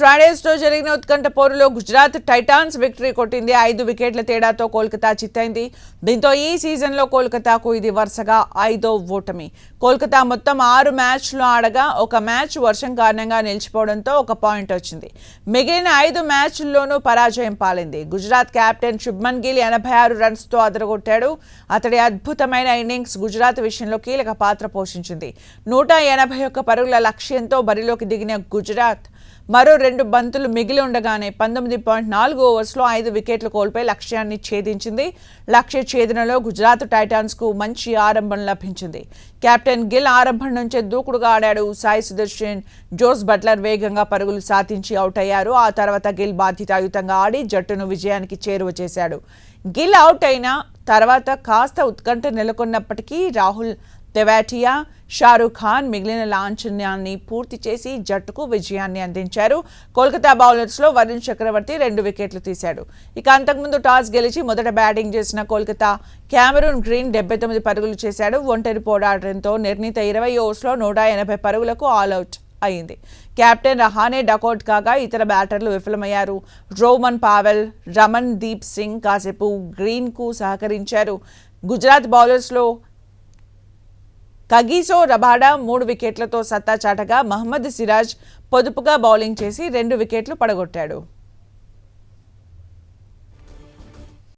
Fridays లో జరిగిన ఉత్కంఠ పోరులో గుజరాత్ టైటాన్స్ విక్టరీ కొట్టింది. 5 వికెట్ల తేడాతో కోల్కతా చిత్తైంది. దీంతో ఈ సీజన్లో కోల్కతాకు ఇది వరుసగా 5వ ఓటమి. కోల్కతా మొత్తం 6 మ్యాచ్లు ఆడగా ఒక మ్యాచ్ వర్షం కారణంగా నిలిచిపోవడంతో 1 పాయింట్ వచ్చింది. మిగిలిన 5 మ్యాచ్ల్లోనూ పరాజయం పాలైంది. గుజరాత్ కెప్టెన్ శుభ్మన్ గిల్ 86 రన్స్తో అదరగొట్టాడు. అతడి అద్భుతమైన ఇన్నింగ్స్ గుజరాత్ విషయంలో కీలక పాత్ర పోషించింది. 181 పరుగుల లక్ష్యంతో బరిలోకి దిగిన గుజరాత్ మరో 2 బంతులు మిగిలి ఉండగానే 19.4 ఓవర్స్లో 5 వికెట్లు కోల్పోయి లక్ష్యాన్ని ఛేదించింది. లక్ష్య ఛేదనలో గుజరాత్ టైటాన్స్కు మంచి ఆరంభం లభించింది. కెప్టెన్ గిల్ ఆరంభం నుంచే దూకుడుగా ఆడాడు. సాయి సుదర్శన్, జోస్ బట్లర్ వేగంగా పరుగులు సాధించి అవుట్ అయ్యారు. ఆ తర్వాత గిల్ బాధ్యతాయుతంగా ఆడి జట్టును విజయానికి చేరువ చేశాడు. గిల్ అవుట్ అయిన తర్వాత కాస్త ఉత్కంఠ నెలకొన్నప్పటికీ రాహుల్ తెవాటియా, షారుఖ్ ఖాన్ మిగిలిన లాంఛన్యాన్ని పూర్తి చేసి జట్టుకు విజయాన్ని అందించారు. కోల్కతా బౌలర్స్లో వరుణ్ చక్రవర్తి 2 వికెట్లు తీశాడు. ఇక అంతకుముందు టాస్ గెలిచి మొదట బ్యాటింగ్ చేసిన కోల్కతా క్యామరూన్ గ్రీన్ 79 పరుగులు చేశాడు. ఒంటరి పోరాటంతో నిర్ణీత 20 ఓవర్స్లో 180 పరుగులకు ఆల్అవుట్ అయింది. కెప్టెన్ రహానే డకౌట్ కాగా ఇతర బ్యాటర్లు విఫలమయ్యారు. రోమన్ పావెల్, రమన్ దీప్ సింగ్ కాసేపు గ్రీన్కు సహకరించారు. గుజరాత్ బౌలర్స్లో కగిసో రబాడా 3 వికెట్లతో సత్తా చాటగా మహమ్మద్ సిరాజ్ పొదుపుగా బౌలింగ్ చేసి 2 వికెట్లు పడగొట్టాడు.